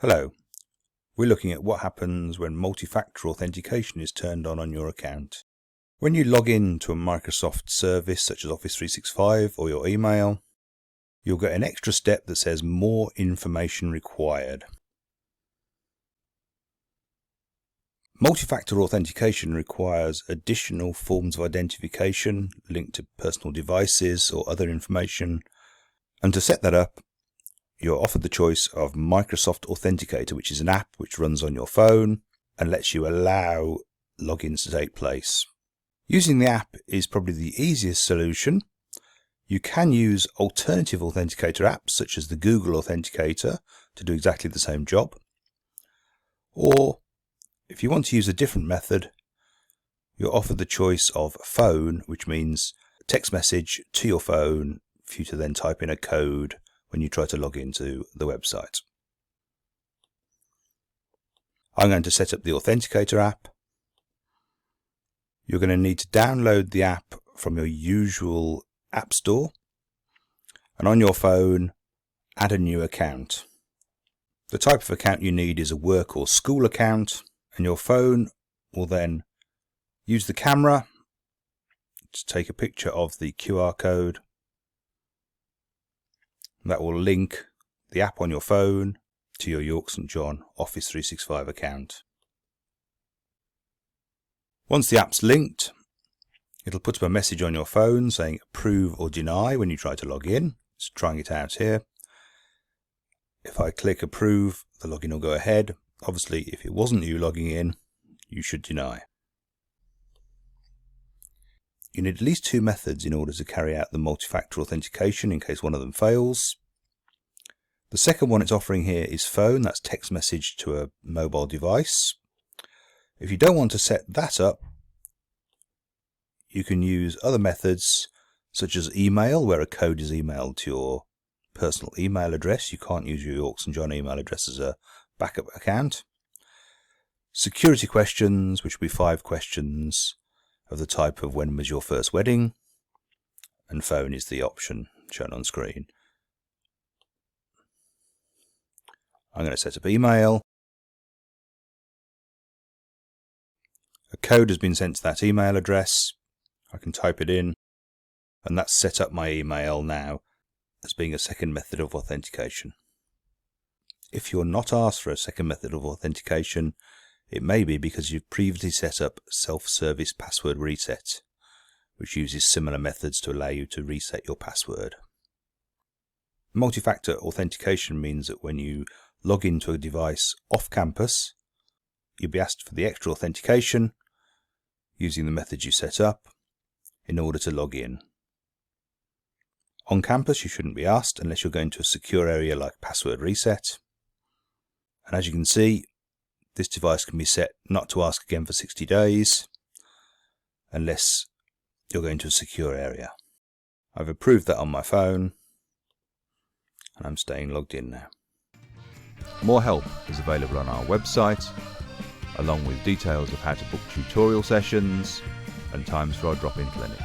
Hello, we're looking at what happens when multi-factor authentication is turned on your account. When you log in to a Microsoft service such as Office 365 or your email, you'll get an extra step that says more information required. Multi-factor authentication requires additional forms of identification linked to personal devices or other information, and to set that up, you're offered the choice of Microsoft Authenticator, which is an app which runs on your phone and lets you allow logins to take place. Using the app is probably the easiest solution. You can use alternative authenticator apps such as the Google Authenticator to do exactly the same job. Or if you want to use a different method, you're offered the choice of phone, which means a text message to your phone for you to then type in a code when you try to log into the website. I'm going to set up the Authenticator app. You're going to need to download the app from your usual app store, and on your phone, add a new account. The type of account you need is a work or school account, and your phone will then use the camera to take a picture of the QR code. That will link the app on your phone to your York St John Office 365 account. Once the app's linked, it'll put up a message on your phone saying approve or deny when you try to log in. Just trying it out here. If I click approve, the login will go ahead. Obviously, if it wasn't you logging in, you should deny. You need at least two methods in order to carry out the multi-factor authentication in case one of them fails. The second one it's offering here is phone, that's text message to a mobile device. If you don't want to set that up, you can use other methods such as email, where a code is emailed to your personal email address. You can't use your York St John email address as a backup account. Security questions, which will be 5 questions of the type of when was your first wedding, and phone is the option shown on screen. I'm going to set up email. A code has been sent to that email address. I can type it in, and that's set up my email now as being a second method of authentication. If you're not asked for a second method of authentication, it may be because you've previously set up self-service password reset, which uses similar methods to allow you to reset your password. Multi-factor authentication means that when you log into a device off campus, you'll be asked for the extra authentication using the methods you set up in order to log in. On campus, you shouldn't be asked unless you're going to a secure area like password reset. And as you can see, this device can be set not to ask again for 60 days unless you're going to a secure area. I've approved that on my phone and I'm staying logged in now. More help is available on our website, along with details of how to book tutorial sessions and times for our drop-in clinic.